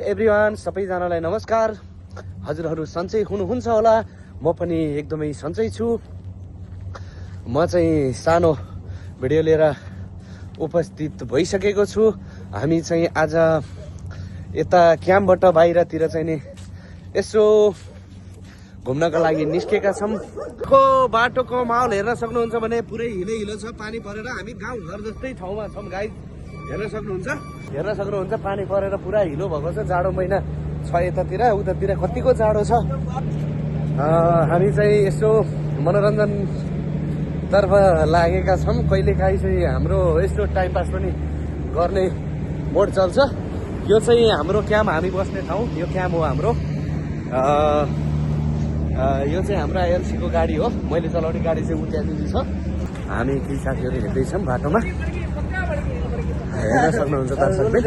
Everyone, सबैजनालाई नमस्कार। हजुरहरू सन्चै हुनुहुन्छ होला, म पनि एकदमै सन्चै छु। म चाहिँ सानो भिडियो लिएर उपस्थित भइसकेको छु। हामी चाहिँ आज यता क्याम्पबाट बाहिरतिर चाहिँ नि यसो घुम्नको लागि निस्केका छौँ। बाटोको माहौल हेर्न सक्नुहुन्छ भने पुरै हिलो छ, पानी परेर हामी गाउँघर जस्तै ठाउँमा छौँ गाइस। हेर्न सक्नुहुन्छ पानी परेर पुरा हिलो भएको छ। जाडो महिना छ यतातिर, उतातिर कतिको जाडो छ। हामी चाहिँ यसो मनोरञ्जन तर्फ लागेका छौँ। कहिलेकाहीँ चाहिँ हाम्रो यस्तो टाइम पास पनि गर्ने मोड चल्छ। यो चाहिँ हाम्रो क्याम्प, हामी बस्ने ठाउँ। यो क्याम्प हो हाम्रो। यो चाहिँ हाम्रो आइएलसीको गाडी हो। मैले चलाउने गाडी चाहिँ उतातिर छ। हामी केही साथीहरू हिँड्दैछौँ बाटोमा। हेर्न सक्नुहुन्छ दर्शकले,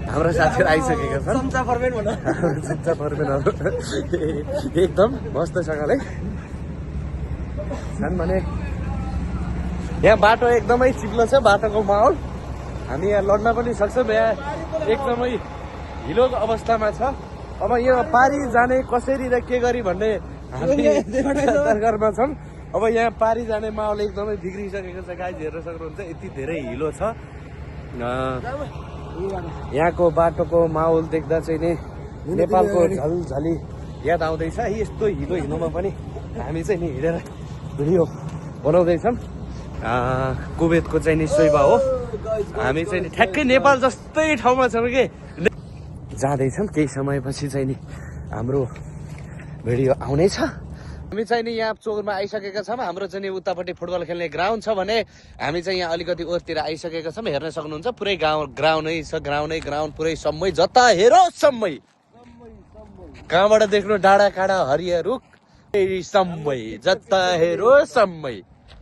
हाम्रो साथीहरू आइसकेका छन्। चम्चा फर्मेनहरू एकदम मस्तसँगले छन् भने यहाँ बाटो एकदमै चिप्लो छ। बाटोको माहौल हामी यहाँ लड्न पनि सक्छौँ। यहाँ एकदमै हिलो अवस्थामा छ। अब यो पारी जाने कसरी र के गरी भन्ने हामी तर्करमा छौँ। अब यहाँ पारी जाने माहौल एकदमै बिग्रिसकेको छ गाइज। हेर्न सक्नुहुन्छ यति धेरै हिलो छ। यहाँको बाटोको माहौल देख्दा चाहिँ नि नेपालको झलझली याद आउँदैछ। यस्तो हिलो हिलोमा पनि हामी चाहिँ नि हिँडेर भिडियो बनाउँदैछौँ। कुवेतको चाहिँ नि सोइबा हो। हामी चाहिँ नि ठ्याक्कै नेपाल जस्तै ठाउँमा छौँ कि जाँदैछौँ। केही समयपछि चाहिँ नि हाम्रो भिडियो आउनेछ। हामी चाहिँ नि यहाँ चोकमा आइसकेका छौँ। हाम्रो चाहिँ नि उतापट्टि फुटबल खेल्ने ग्राउन्ड छ भने हामी चाहिँ यहाँ अलिकति ओरतिर आइसकेका छौँ। हेर्न सक्नुहुन्छ पुरै ग्राउन्डै छ। ग्राउन्ड पुरै सम्मै, जता हेरो सम्मै। कहाँबाट देख्नु डाँडा काँडा हरिया रुख सम्मै, जता हेरो सम्मै।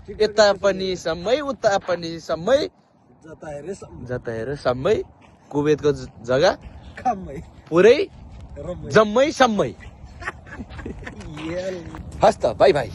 यता पनि सम्मै, उता पनि सम्मै, जता हेरो सम्मै। कुवेतको जग्गा पुरै जम्मै सम्मै। हस् त, बाई बाई।